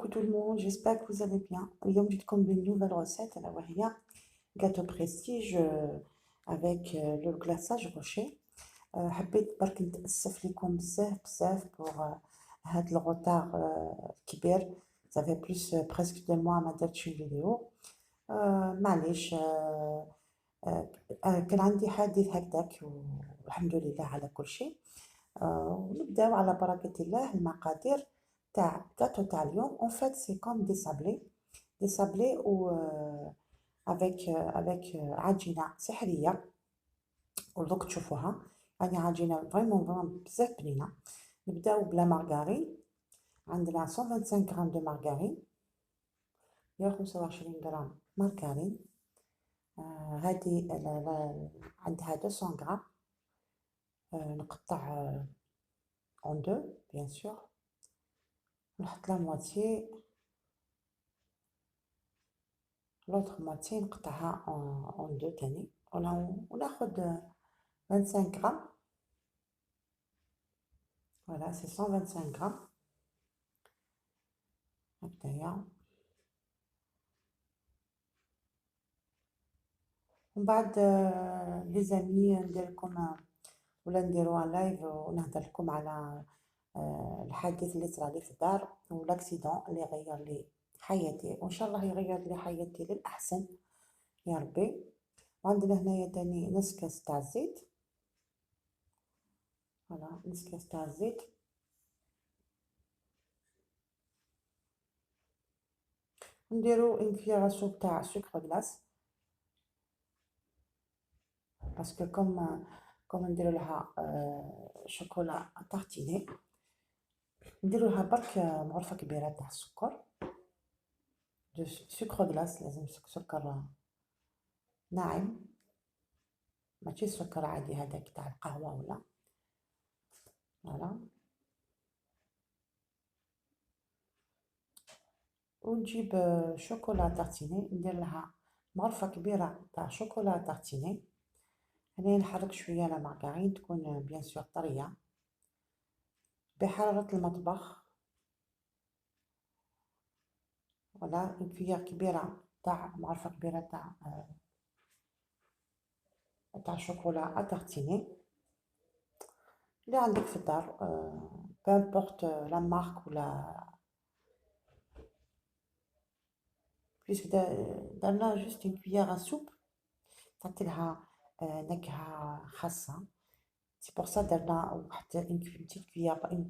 tout le monde, j'espère que vous allez bien. اليوم جيتكم بنوفيل recette ألا وهي gâteau prestige avec le glaçage rocher. حبيت برك نتأسف لكم بزاف بزاف بوغ هاد الغوتار كبير. ça fait plus presque 2 mois ما درتش فيديو. معليش. كان عندي حادث هكذاك والحمد لله على كل شيء. ونبداو على بركة الله. المقادير تاع الجاتو تاع اليوم en fait c'est comme des sablés ou avec عجينة سحرية ودوك تشوفوها. يعني عجينة فريمون بزاف بنينة. نبداو بلا مارغارين. عندنا 125 غرام دو مارغارين، 125 غرام مارغارين. هذه عندها 200 غرام. نقطع en deux bien sûr. نحط لا موتيي، l'autre moitié نقطعها en deux تاني. وناخد 25 غرام. voilà c'est 125 غرام هكذايا. ومن بعد لي زامي ندير لكم ولا نديرو ان لايف ونهضر لكم على الحادث اللي صرالي في الدار والاكسيدون اللي غير لي حياتي، وان شاء الله يغير لي حياتي للاحسن يا ربي. وعندنا هنايا تاني نص كاس تاع الزيت. فوالا نص كاس تاع الزيت. نديرو اون كويير سوب تاع سكر غلاس باسكو كوم نديرو لها شوكولا طارتيني. نديرو لها برك مغرفه كبيره تاع السكر، سكر غلاس. لازم سكر ناعم ماشي سكر عادي هذاك تاع القهوه ولا. فوالا ونجيب شوكولا طارتيني، ندير لها مغرفه كبيره تاع شوكولا طارتيني. هنا نحرك شويه لا مارغرين تكون بيان سور طريه بحراره المطبخ. ولا كويير كبيره تاع مغرفه كبيره تاع شوكولا طارتيني اللي عندك في الدار. بامبورت لا مارك ولا بيسك درنا جوست اون كويير سوب تعطي لها نكهه خاصه. سي بور سا درنا واحد اون بتيت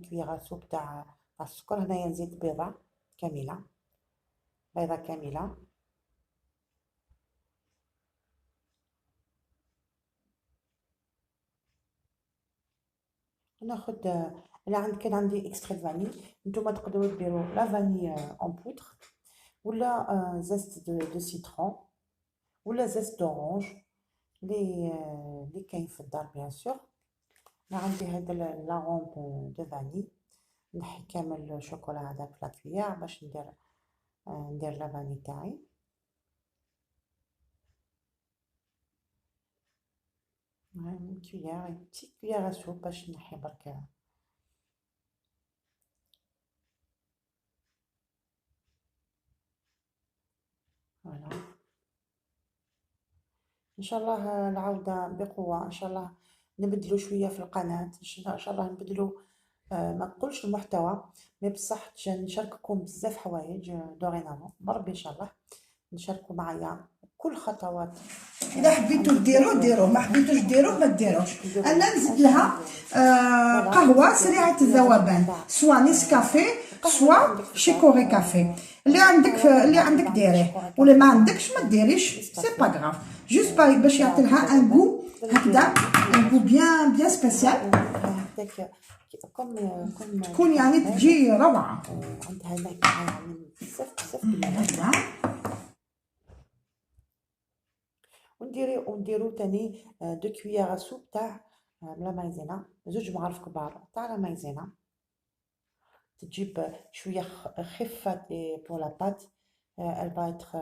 كويير سوب تاع السكر. هنايا نزيد بيضه كامله، بيضه كامله. ناخد انا كان عندي اكستري فاني. نتوما تقدروا ديروا لا فاني اون بودر ولا زيت دو سيترون ولا زيت دورانج اللي كاين في الدار بيان سور. انا عندي هذا لاغومب دو فاني. نحي كامل الشوكولا هذاك في لاكويير باش ندير لا فاني تاعي. كويير بتيت كويير سوب باش نحي برك. فوالا ان شاء الله العودة بقوة. ان شاء الله نبدلو شوية في القناة. ان شاء الله نبدلو ما نقولش المحتوى مي بصح نشارككم بزاف حوايج دورينافون بربي. ان شاء الله نشاركوا معايا كل خطوات. اذا حبيتو ديروا ما حبيتوش ديروا ما ديروش. انا نزيد لها قهوه سريعه الذوبان، سوا نسكافيه سوا شيكوري كافي. اللي عندك ديريه، ولا ما عندكش ما ديريش سي با غراف. جوست باش يعطي لها ان غو هكذا، ان غو بيان سبيسيال. تكون يعني تجي روعه. عندها نكهه يعني بزاف بنينه. ونديرو تاني 2 كويير سوب تاع لا مايزينا، 2 مغارف كبار تاع لا مايزينا. تجيب شويه خفه بور لا بات. elle va être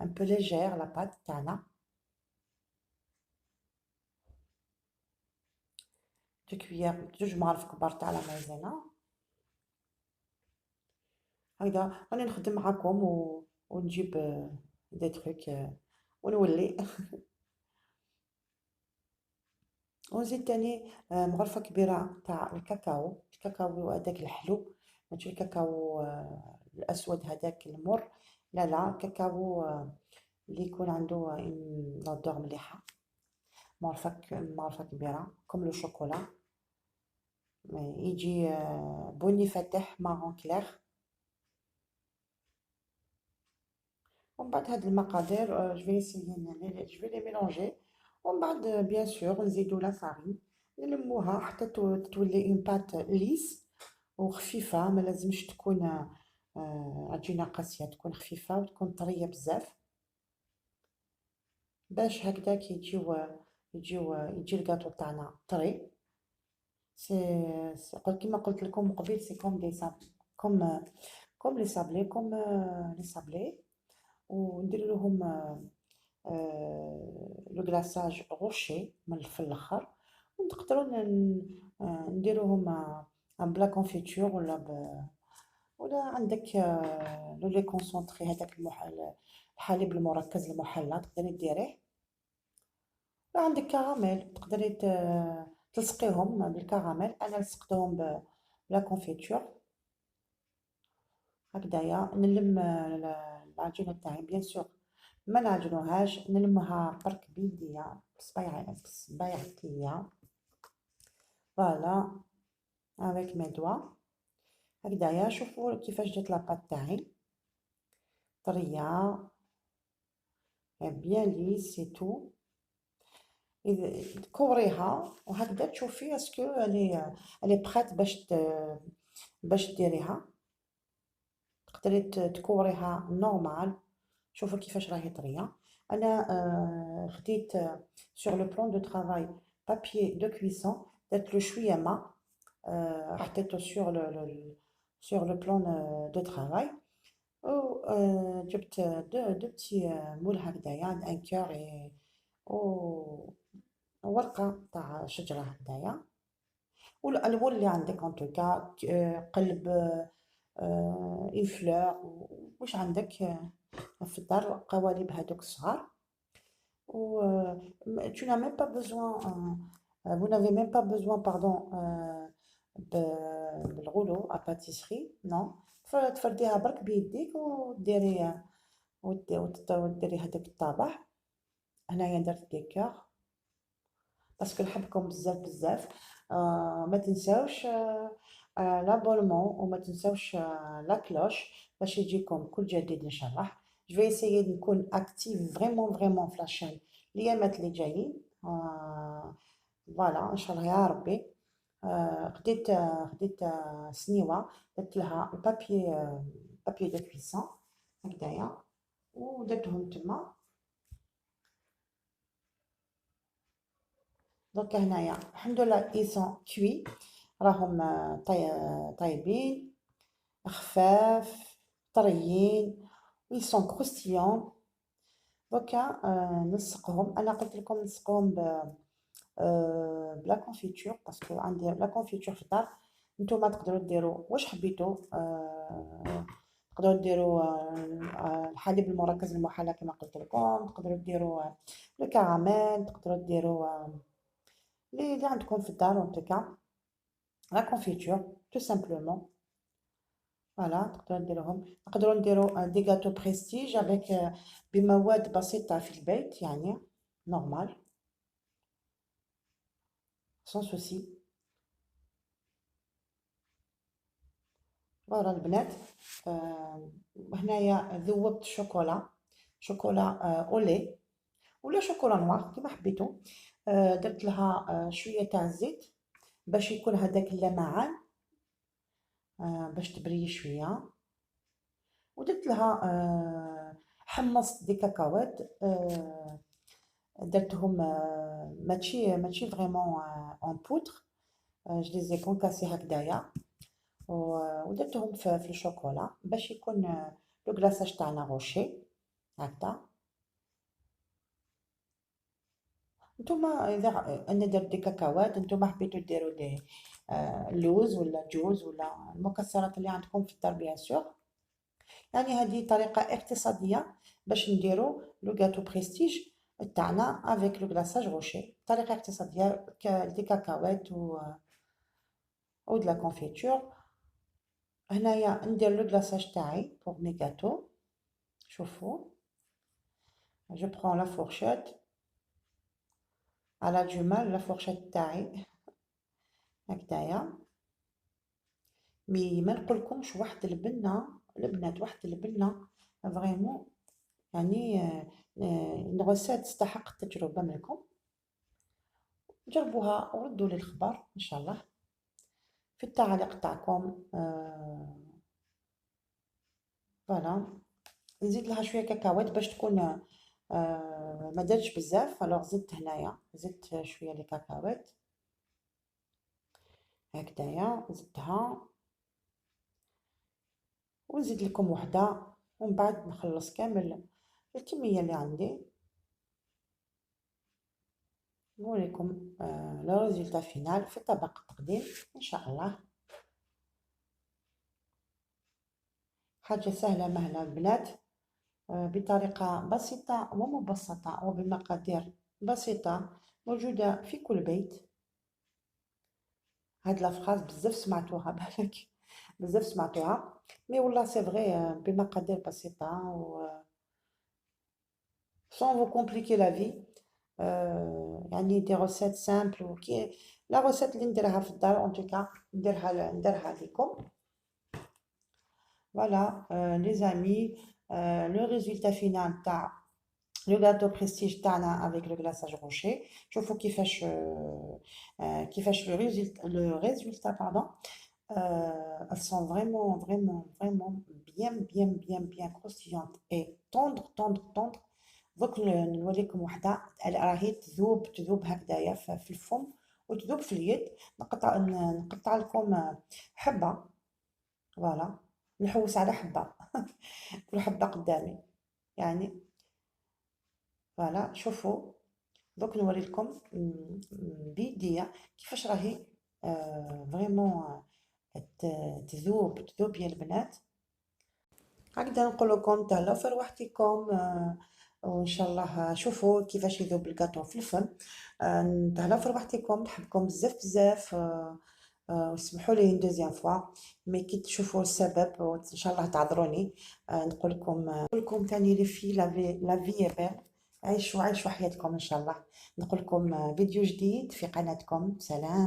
un peu légère la pâte تاعنا. 2 كويير 2 مغارف كبار تاع لا مايزينا. هكذا راني نخدم معاكم ونجيب دي تروك ونولي. ونزيد تاني مغرفة كبيرة تاع الكاكاو، الكاكاو هذاك الحلو، ماشي الكاكاو الأسود هذاك المر، لا لا، الكاكاو اللي يكون عنده لودور مليحة. مغرفة كبيرة كوم لو شوكولا، يجي بني فاتح مارون كلير. ومن بعد هاد المقادير جو في لي ميلونجي، ومن بعد بيان سور نزيدو لا فارين، نلموها حتى تولي اون بات ليس وخفيفة. ما لازمش تكون عجينة قاسية، تكون خفيفة وتكون طرية بزاف، باش هكذاك يجي الكاطو تاعنا طري. كيما قلت لكم من قبيل، سي كوم دي ساب، كوم كوم لي سابلي، كوم لي سابلي. وندير لهم لو غلاساج روشي من في الاخر. ونقدروا نديروهم بلا كونفيتور ولا عندك لو لي كونسونطري هذاك الحليب المركز المحلى تقدري ديريه. لا عندك كراميل تقدري تلصقيهم بالكراميل. انا لصقتهم بلا كونفيتور هكذايا. نلم العجينه تاعي بيان سور ما نعجنوهاش، نلمها برك بيديا بصبايعتيا، فوالا افيك مي دوا هكذايا. شوفوا كيفاش جات لاباط تاعي طريه بيان ليس سي تو. تكوريها وهكذا تشوفي اسكو الي برات باش ديريها. تقدري تكوريها نورمال. شوفوا كيفاش راهي طريه. انا خديت sur le plan de travail papier de cuisson، درت له شويه ماء، حطيته sur le plan de travail. و جبت دو بتي مول هكذايا، ان كور ورقه تاع شجره هكذايا، والالوان اللي عندك ان توكا، قلب، اون فلور، واش عندك في الدار، قوالب هذوك الصغار. و tu n'as même pas besoin vous n'avez même pas besoin pardon بالغولو à pâtisserie non. تفرديها برك بيديك وديري وديري هذاك الطابع. هنايا درت ديكور باسكو نحبكم بزاف بزاف. ما تنساوش لابونمون، وما تنساوش لا كلوش باش يجيكم كل جديد ان شاء الله. جو في اسيي نكون اكتيف فريمون فريمون في لاشين الايامات اللي جايين. فوالا ان شاء الله يا ربي. خديت سنيوه، درت لها بابي دو كويسون هكذايا ودرتهم تما. دونك هنايا الحمد لله ايسون كوي، راهم طايبين خفاف طريين ويسون كروستيون. دوكا نلصقهم. انا قلت لكم نلصقهم بلا كونفيتور باسكو عندي لا كونفيتور في الدار. نتوما تقدروا ديروا واش حبيتوا، تقدروا ديروا الحليب المركز المحلى كما قلت لكم، تقدروا ديروا الكراميل، تقدروا ديروا اللي عندكم في الدار. ان توكا لا كونفيتور تو سامبلومون. فوالا تقدروا ديروهم. نقدروا نديروا دي غاتو بريستيج افيك بمواد بسيطه في البيت يعني نورمال سون سوسي. فوالا البنات. هنايا ذوبت شوكولا اولي ولا شوكولا نوار كيما حبيتو. درت لها شويه تاع الزيت باش يكون هذاك اللمعان، باش تبري شويه. ودرت لها حمصت دي كاكاوات، درتهم ماشي فريمون اون بودر، جو لي زي كونكاسي هكذايا. ودرتهم في الشوكولا باش يكون لو كلاصاج تاعنا روشي هكذا. نتوما اذا انا درت دي كاكاوات، نتوما حبيتو ديروا دي لوز ولا جوز ولا المكسرات اللي عندكم في الدار بيان سور. يعني هذه طريقة اقتصادية باش نديرو لو غاتو بريستيج تاعنا افيك لو غلاساج روشي، طريقة اقتصادية دي كاكاوات و دو لا كونفيتور. هنايا ندير لو غلاساج تاعي بوغ مي غاتو. شوفوا، جو برون لا فورشيت على الجمال، لا فورشيت تاعي هكذايا. مي ما نقولكمش واحد البنة البنات، واحد البنة فريمون، يعني une recette تستحق التجربة منكم. جربوها وردوا لي الخبر ان شاء الله في التعليق تاعكم. فوالا، نزيد لها شويه كاكاوات باش تكون ما دارتش بزاف، الوغ زدت هنايا، زدت شويه لي كاكاوات هكذايا، زدتها ونزيد لكم وحده، ومن بعد نخلص كامل الكميه اللي عندي، نوريكم لو ريزولتا فينال في طبق التقديم ان شاء الله. حاجه سهله مهله البنات، بطريقه بسيطه ومبسطه وبمقادير بسيطه موجوده في كل بيت. هاد لافراز بزاف سمعتوها بالك، بزاف سمعتوها، مي والله سي فغي، بمقادير بسيطه و sans vous compliquer la vie. يعني دي روسيت سامبل، وكي لا روسيت اللي نديرها في الدار اون توكا نديرها لكم. فوالا لي زامي، لو ريزولتا فينال تاع لو غاتو بريستيج تاعنا افيك لو غلاساج روشي. شوفوا كيفاش كيفاش لو ريزولتا باردون. Elles sont vraiment, vraiment, vraiment bien, bien, bien, bien croustillantes et tendres, tendres, tendres. دوك نوريكم وحده راهي تذوب هكذايا في الفم وتذوب في اليد. نقطع لكم حبه، فوالا نحوس على حبه كل حبه قدامي يعني. فوالا شوفوا، دوك نوري لكم بيديا كيفاش راهي فريمون تذوب يا البنات. هكذا نقول لكم تهلاو في رواحتكم، وان شاء الله شوفوا كيفاش يذوب الكاطو في الفم. تهلاو في رواحتكم، نحبكم بزاف بزاف. وسمحوا لي دوزيام فوا، مي كي تشوفوا السبب ان شاء الله تعذروني. نقول لكم ثاني لي في لا في بيل، عيشوا حياتكم ان شاء الله. نقول لكم فيديو جديد في قناتكم. سلام.